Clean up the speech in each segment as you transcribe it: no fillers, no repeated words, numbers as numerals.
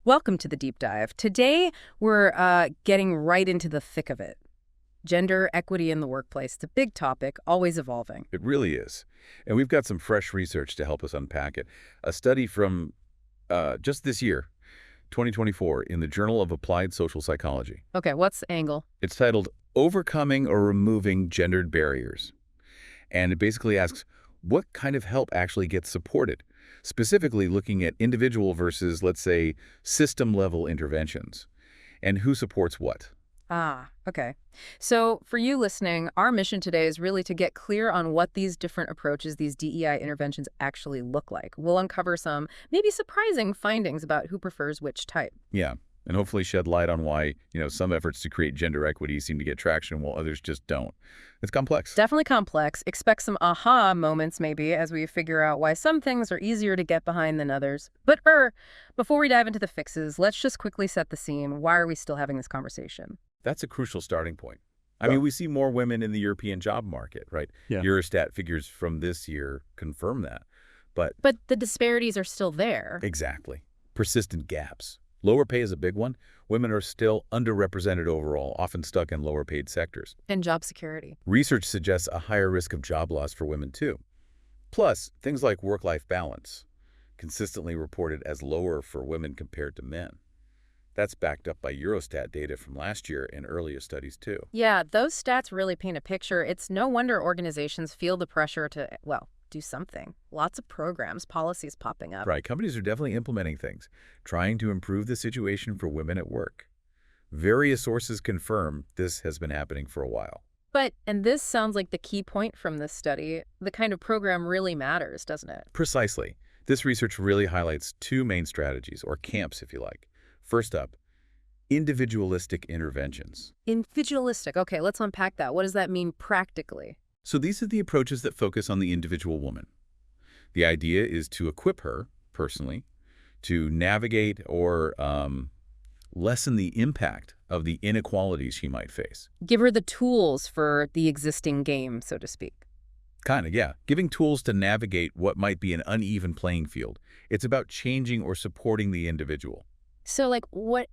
Welcome to the deep dive. Today, we're getting right into the thick of it. Gender equity in the workplace. It's a big topic, always evolving. It really is. And we've got some fresh research to help us unpack it. A study from just this year, 2024, in the Journal of Applied Social Psychology. Okay, what's the angle? It's titled Overcoming or Removing Gendered Barriers. And it basically asks, what kind of help actually gets supported? Specifically looking at individual versus, let's say, system-level interventions. And who supports what? Ah, okay. So for you listening, our mission today is really to get clear on what these different approaches, these DEI interventions actually look like. We'll uncover some maybe surprising findings about who prefers which type. Yeah, and hopefully shed light on why, some efforts to create gender equity seem to get traction while others just don't. It's complex. Definitely complex. Expect some aha moments maybe as we figure out why some things are easier to get behind than others. But before we dive into the fixes, let's just quickly set the scene. Why are we still having this conversation? That's a crucial starting point. I mean, we see more women in the European job market, right? Yeah. Eurostat figures from this year confirm that. But the disparities are still there. exactly. Persistent gaps. Lower pay is a big one. Women are still underrepresented overall, often stuck in lower paid sectors. And job security. Research suggests a higher risk of job loss for women too. Plus, things like work-life balance, consistently reported as lower for women compared to men. That's backed up by Eurostat data from last year and earlier studies too. Yeah, those stats really paint a picture. It's no wonder organizations feel the pressure to, do something. Lots of programs, policies popping up. Right, companies are definitely implementing things, trying to improve the situation for women at work. Various sources confirm this has been happening for a while. And this sounds like the key point from this study, the kind of program really matters, doesn't it? Precisely. This research really highlights two main strategies, or camps if you like. First up, individualistic interventions. Individualistic. Okay, let's unpack that. What does that mean practically? So these are the approaches that focus on the individual woman. The idea is to equip her, personally, to navigate or lessen the impact of the inequalities she might face. Give her the tools for the existing game, so to speak. Kind of, yeah. Giving tools to navigate what might be an uneven playing field. It's about changing or supporting the individual. So, what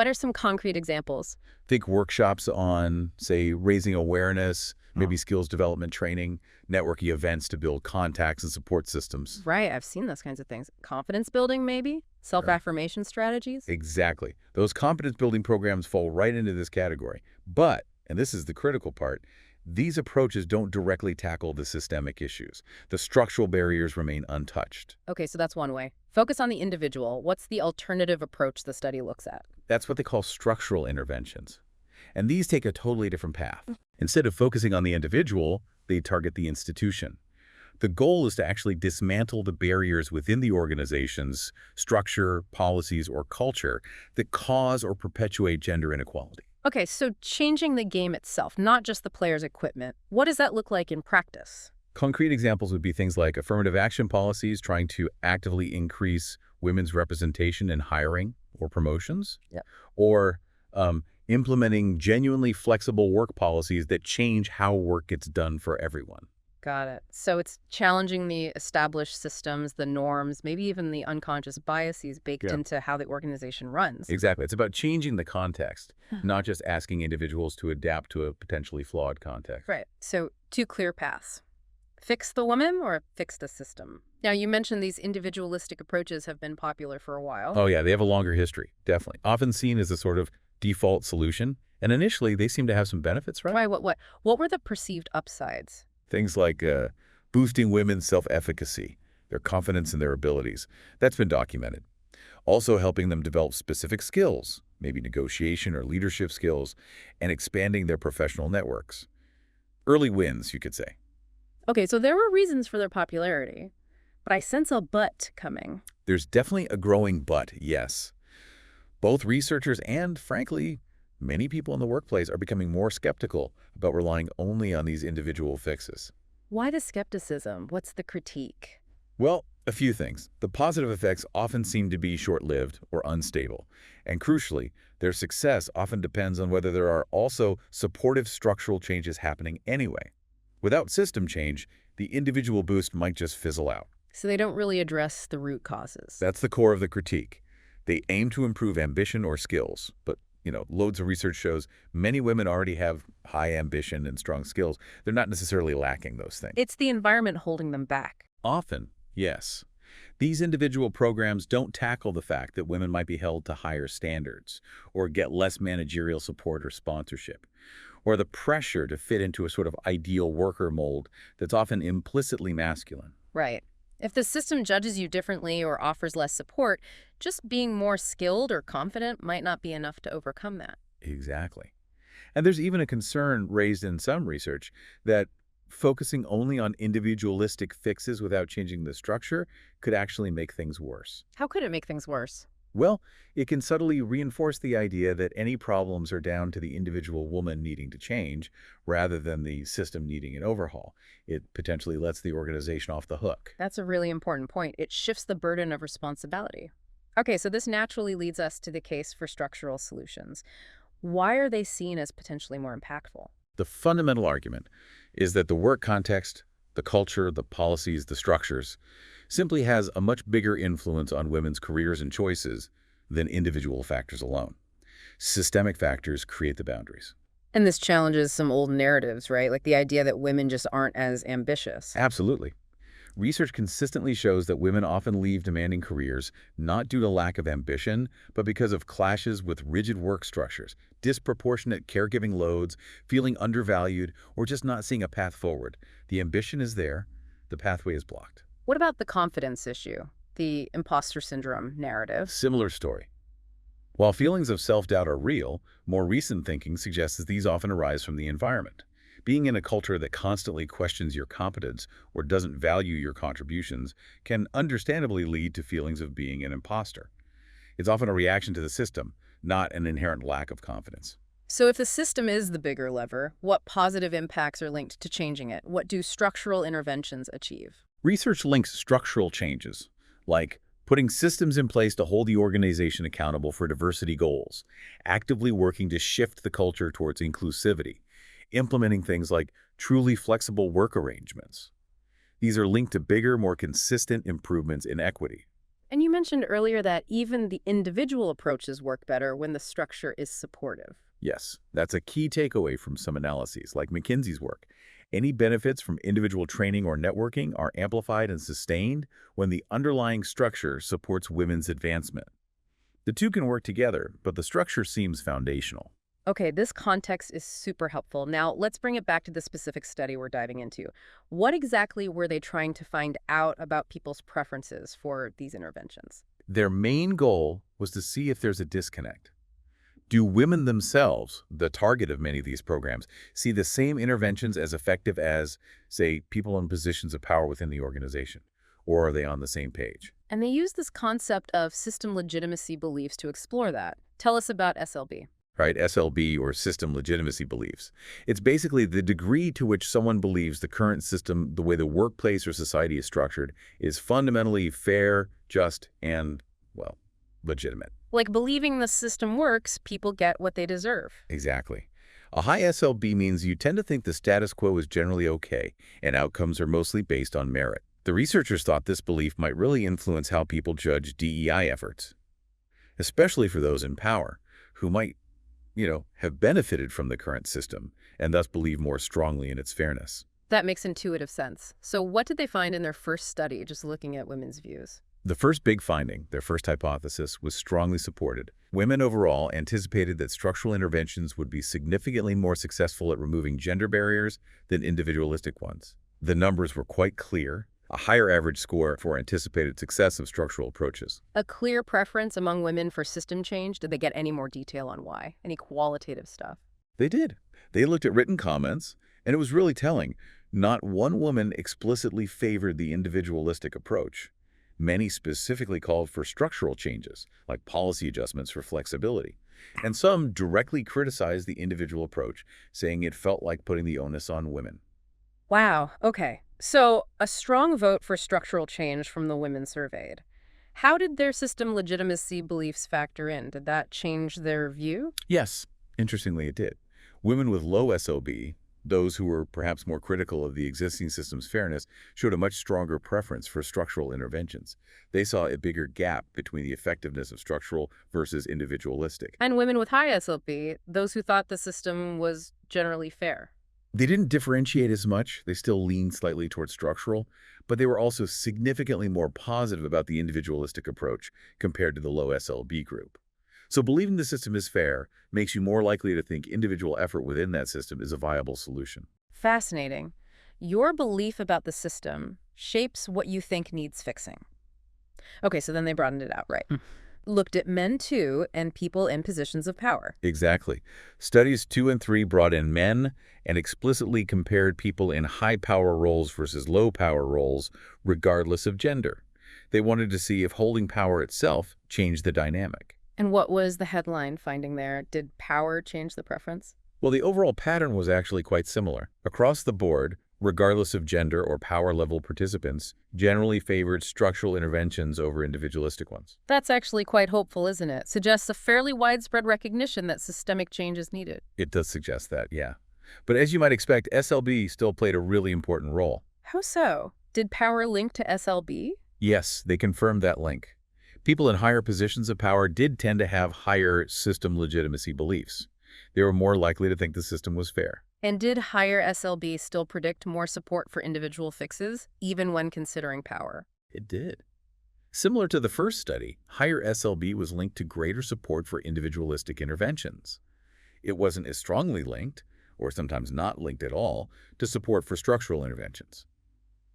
are some concrete examples? Think workshops on, say, raising awareness, maybe skills development training, networking events to build contacts and support systems. Right, I've seen those kinds of things. Confidence building, maybe? Self-affirmation strategies? Exactly. Those competence building programs fall right into this category. But, and this is the critical part, these approaches don't directly tackle the systemic issues. The structural barriers remain untouched. Okay, so that's one way. Focus on the individual. What's the alternative approach the study looks at? That's what they call structural interventions. And these take a totally different path. Instead of focusing on the individual, they target the institution. The goal is to actually dismantle the barriers within the organization's structure, policies, or culture that cause or perpetuate gender inequality. Okay, so changing the game itself, not just the player's equipment. What does that look like in practice? Concrete examples would be things like affirmative action policies trying to actively increase women's representation in hiring or promotions, or implementing genuinely flexible work policies that change how work gets done for everyone. Got it. So it's challenging the established systems, the norms, maybe even the unconscious biases baked into how the organization runs. Exactly. It's about changing the context, not just asking individuals to adapt to a potentially flawed context. Right. So two clear paths. Fix the woman or fix the system? Now, you mentioned these individualistic approaches have been popular for a while. Oh, yeah. They have a longer history, definitely. Often seen as a sort of default solution. And initially, they seem to have some benefits, right? Right. What were the perceived upsides? Things like boosting women's self-efficacy, their confidence in their abilities. That's been documented. Also helping them develop specific skills, maybe negotiation or leadership skills, and expanding their professional networks. Early wins, you could say. Okay, so there were reasons for their popularity, but I sense a but coming. There's definitely a growing but, yes. Both researchers and, frankly, many people in the workplace are becoming more skeptical about relying only on these individual fixes. Why the skepticism? What's the critique? Well, a few things. The positive effects often seem to be short-lived or unstable. And crucially, their success often depends on whether there are also supportive structural changes happening anyway. Without system change, the individual boost might just fizzle out. So they don't really address the root causes. That's the core of the critique. They aim to improve ambition or skills, but loads of research shows many women already have high ambition and strong skills. They're not necessarily lacking those things. It's the environment holding them back. Often, yes. These individual programs don't tackle the fact that women might be held to higher standards or get less managerial support or sponsorship, or the pressure to fit into a sort of ideal worker mold that's often implicitly masculine. Right. If the system judges you differently or offers less support, just being more skilled or confident might not be enough to overcome that. Exactly. And there's even a concern raised in some research that focusing only on individualistic fixes without changing the structure could actually make things worse. How could it make things worse? Well, it can subtly reinforce the idea that any problems are down to the individual woman needing to change rather than the system needing an overhaul. It potentially lets the organization off the hook. That's a really important point. It shifts the burden of responsibility. Okay, so this naturally leads us to the case for structural solutions. Why are they seen as potentially more impactful? The fundamental argument is that the work context, the culture, the policies, the structures, simply has a much bigger influence on women's careers and choices than individual factors alone. Systemic factors create the boundaries. And this challenges some old narratives, right? Like the idea that women just aren't as ambitious. Absolutely. Research consistently shows that women often leave demanding careers not due to lack of ambition, but because of clashes with rigid work structures, disproportionate caregiving loads, feeling undervalued, or just not seeing a path forward. The ambition is there, the pathway is blocked. What about the confidence issue, the imposter syndrome narrative? Similar story. While feelings of self-doubt are real, more recent thinking suggests that these often arise from the environment. Being in a culture that constantly questions your competence or doesn't value your contributions can understandably lead to feelings of being an imposter. It's often a reaction to the system, not an inherent lack of confidence. So if the system is the bigger lever, what positive impacts are linked to changing it? What do structural interventions achieve? Research links structural changes, like putting systems in place to hold the organization accountable for diversity goals, actively working to shift the culture towards inclusivity, implementing things like truly flexible work arrangements. These are linked to bigger, more consistent improvements in equity. And you mentioned earlier that even the individual approaches work better when the structure is supportive. Yes, that's a key takeaway from some analyses, like McKinsey's work. Any benefits from individual training or networking are amplified and sustained when the underlying structure supports women's advancement. The two can work together, but the structure seems foundational. Okay, this context is super helpful. Now, let's bring it back to the specific study we're diving into. What exactly were they trying to find out about people's preferences for these interventions? Their main goal was to see if there's a disconnect. Do women themselves, the target of many of these programs, see the same interventions as effective as, say, people in positions of power within the organization? Or are they on the same page? And they use this concept of system legitimacy beliefs to explore that. Tell us about SLB. Right, SLB, or system legitimacy beliefs. It's basically the degree to which someone believes the current system, the way the workplace or society is structured, is fundamentally fair, just, and, well, legitimate. Like believing the system works, people get what they deserve. Exactly. A high SLB means you tend to think the status quo is generally okay, and outcomes are mostly based on merit. The researchers thought this belief might really influence how people judge DEI efforts, especially for those in power, who might have benefited from the current system and thus believe more strongly in its fairness. That makes intuitive sense. So what did they find in their first study, just looking at women's views? The first big finding, their first hypothesis, was strongly supported. Women overall anticipated that structural interventions would be significantly more successful at removing gender barriers than individualistic ones. The numbers were quite clear, a higher average score for anticipated success of structural approaches. A clear preference among women for system change? Did they get any more detail on why? Any qualitative stuff? They did. They looked at written comments, and it was really telling. Not one woman explicitly favored the individualistic approach. Many specifically called for structural changes, like policy adjustments for flexibility. And some directly criticized the individual approach, saying it felt like putting the onus on women. Wow, okay. So a strong vote for structural change from the women surveyed. How did their system legitimacy beliefs factor in? Did that change their view? Yes, interestingly it did. Women with low SOB, Those who were perhaps more critical of the existing system's fairness showed a much stronger preference for structural interventions. They saw a bigger gap between the effectiveness of structural versus individualistic. And women with high SLP, those who thought the system was generally fair. They didn't differentiate as much. They still leaned slightly towards structural, but they were also significantly more positive about the individualistic approach compared to the low SLB group. So believing the system is fair makes you more likely to think individual effort within that system is a viable solution. Fascinating. Your belief about the system shapes what you think needs fixing. Okay, so then they broadened it out, right? Looked at men too and people in positions of power. Exactly. Studies 2 and 3 brought in men and explicitly compared people in high-power roles versus low-power roles, regardless of gender. They wanted to see if holding power itself changed the dynamic. And what was the headline finding there? Did power change the preference? Well, the overall pattern was actually quite similar. Across the board, regardless of gender or power level, participants generally favored structural interventions over individualistic ones. That's actually quite hopeful, isn't it? Suggests a fairly widespread recognition that systemic change is needed. It does suggest that, yeah. But as you might expect, SLB still played a really important role. How so? Did power link to SLB? Yes, they confirmed that link. People in higher positions of power did tend to have higher system legitimacy beliefs. They were more likely to think the system was fair. And did higher SLB still predict more support for individual fixes, even when considering power? It did. Similar to the first study, higher SLB was linked to greater support for individualistic interventions. It wasn't as strongly linked, or sometimes not linked at all, to support for structural interventions.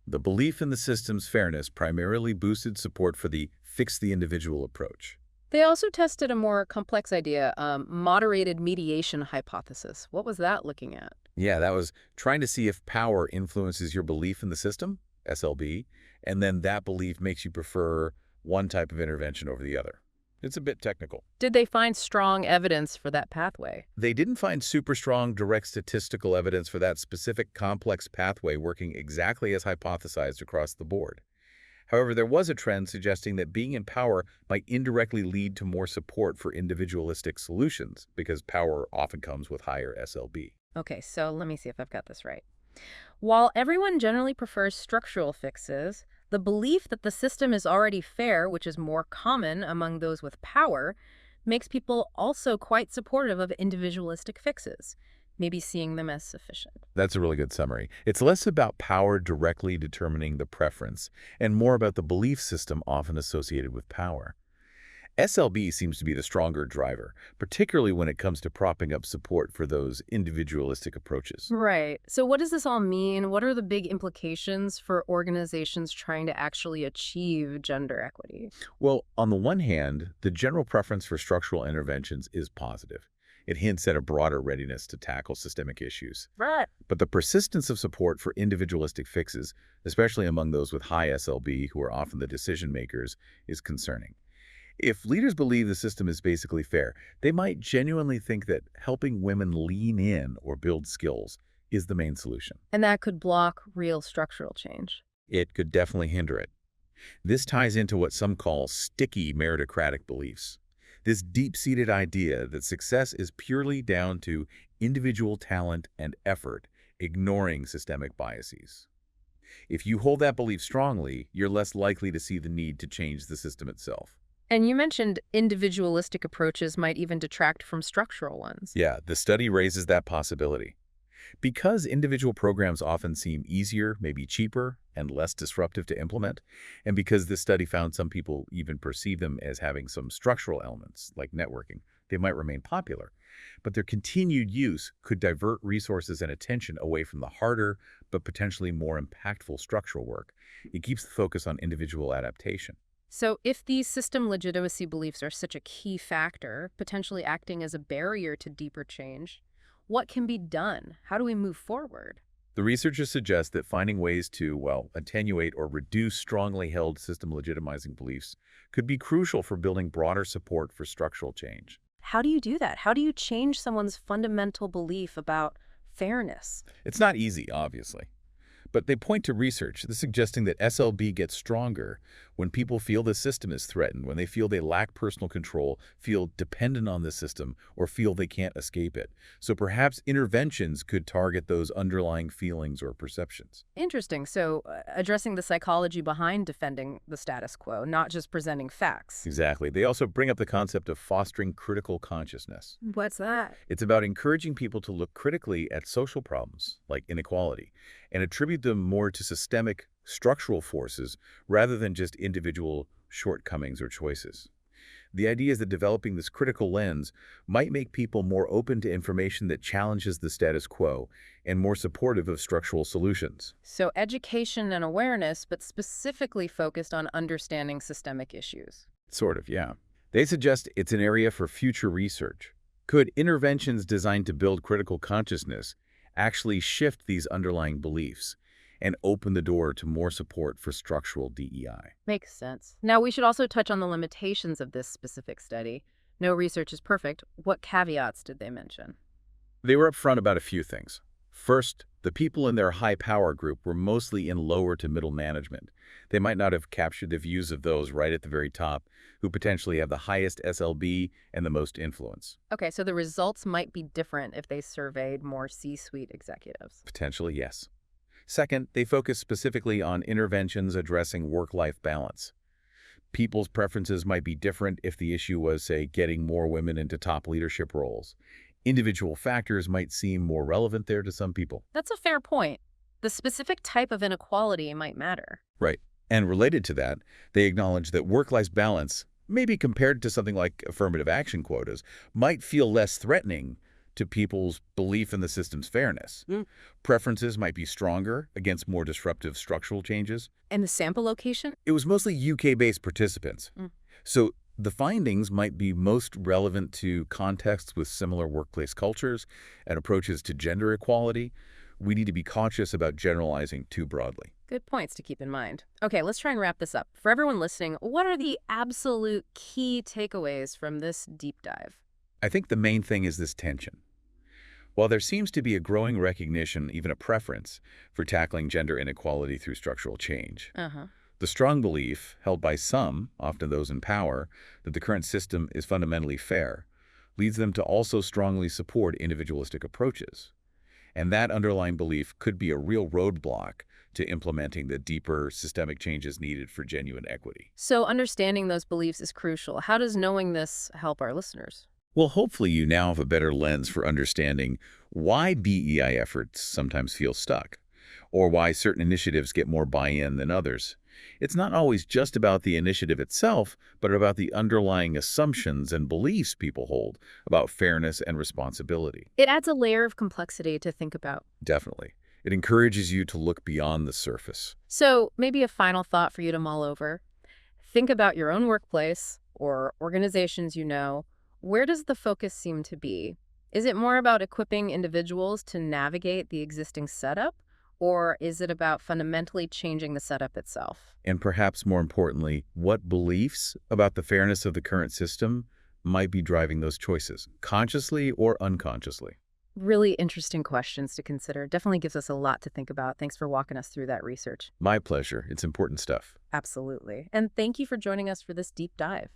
The belief in the system's fairness primarily boosted support for the fix the individual approach. They also tested a more complex idea, moderated mediation hypothesis. What was that looking at? Yeah, that was trying to see if power influences your belief in the system, SLB, and then that belief makes you prefer one type of intervention over the other. It's a bit technical. Did they find strong evidence for that pathway? They didn't find super strong direct statistical evidence for that specific complex pathway working exactly as hypothesized across the board. However, there was a trend suggesting that being in power might indirectly lead to more support for individualistic solutions because power often comes with higher SLB. Okay, so let me see if I've got this right. While everyone generally prefers structural fixes, the belief that the system is already fair, which is more common among those with power, makes people also quite supportive of individualistic fixes, maybe seeing them as sufficient. That's a really good summary. It's less about power directly determining the preference and more about the belief system often associated with power. SLB seems to be the stronger driver, particularly when it comes to propping up support for those individualistic approaches. Right. So what does this all mean? What are the big implications for organizations trying to actually achieve gender equity? Well, on the one hand, the general preference for structural interventions is positive. It hints at a broader readiness to tackle systemic issues. Right. But the persistence of support for individualistic fixes, especially among those with high SLB who are often the decision makers, is concerning. If leaders believe the system is basically fair, they might genuinely think that helping women lean in or build skills is the main solution. And that could block real structural change. It could definitely hinder it. This ties into what some call sticky meritocratic beliefs. This deep-seated idea that success is purely down to individual talent and effort, ignoring systemic biases. If you hold that belief strongly, you're less likely to see the need to change the system itself. And you mentioned individualistic approaches might even detract from structural ones. Yeah, the study raises that possibility. Because individual programs often seem easier, maybe cheaper, and less disruptive to implement, and because this study found some people even perceive them as having some structural elements, like networking, they might remain popular. But their continued use could divert resources and attention away from the harder, but potentially more impactful structural work. It keeps the focus on individual adaptation. So if these system legitimacy beliefs are such a key factor, potentially acting as a barrier to deeper change, what can be done? How do we move forward? The researchers suggest that finding ways to, well, attenuate or reduce strongly held system legitimizing beliefs could be crucial for building broader support for structural change. How do you do that? How do you change someone's fundamental belief about fairness? It's not easy, obviously. But they point to research suggesting that SLB gets stronger When people feel the system is threatened, when they feel they lack personal control, feel dependent on the system, or feel they can't escape it. So perhaps interventions could target those underlying feelings or perceptions. Interesting. So, addressing the psychology behind defending the status quo, not just presenting facts. Exactly. They also bring up the concept of fostering critical consciousness. What's that? It's about encouraging people to look critically at social problems, like inequality, and attribute them more to systemic, structural forces rather than just individual shortcomings or choices. The idea is that developing this critical lens might make people more open to information that challenges the status quo and more supportive of structural solutions. So, education and awareness, but specifically focused on understanding systemic issues. Sort of, yeah. They suggest it's an area for future research. Could interventions designed to build critical consciousness actually shift these underlying beliefs and open the door to more support for structural DEI? Makes sense. Now, we should also touch on the limitations of this specific study. No research is perfect. What caveats did they mention? They were upfront about a few things. First, the people in their high-power group were mostly in lower to middle management. They might not have captured the views of those right at the very top, who potentially have the highest SLB and the most influence. Okay, so the results might be different if they surveyed more C-suite executives. Potentially, yes. Second, they focus specifically on interventions addressing work-life balance. People's preferences might be different if the issue was, say, getting more women into top leadership roles. Individual factors might seem more relevant there to some people. That's a fair point. The specific type of inequality might matter. Right. And related to that, they acknowledge that work-life balance, maybe compared to something like affirmative action quotas, might feel less threatening to people's belief in the system's fairness. Preferences might be stronger against more disruptive structural changes. And the sample location? It was mostly UK-based participants. So the findings might be most relevant to contexts with similar workplace cultures and approaches to gender equality. We need to be cautious about generalizing too broadly. Good points to keep in mind. Okay, let's try and wrap this up. For everyone listening, what are the absolute key takeaways from this deep dive? I think the main thing is this tension. While there seems to be a growing recognition, even a preference, for tackling gender inequality through structural change, the strong belief, held by some, often those in power, that the current system is fundamentally fair, leads them to also strongly support individualistic approaches. And that underlying belief could be a real roadblock to implementing the deeper systemic changes needed for genuine equity. So understanding those beliefs is crucial. How does knowing this help our listeners? Well, hopefully you now have a better lens for understanding why DEI efforts sometimes feel stuck, or why certain initiatives get more buy-in than others. It's not always just about the initiative itself, but about the underlying assumptions and beliefs people hold about fairness and responsibility. It adds a layer of complexity to think about. Definitely. It encourages you to look beyond the surface. So maybe a final thought for you to mull over. Think about your own workplace or organizations you know. Where does the focus seem to be? Is it more about equipping individuals to navigate the existing setup, or is it about fundamentally changing the setup itself? And perhaps more importantly, what beliefs about the fairness of the current system might be driving those choices, consciously or unconsciously? Really interesting questions to consider. Definitely gives us a lot to think about. Thanks for walking us through that research. My pleasure. It's important stuff. Absolutely. And thank you for joining us for this deep dive.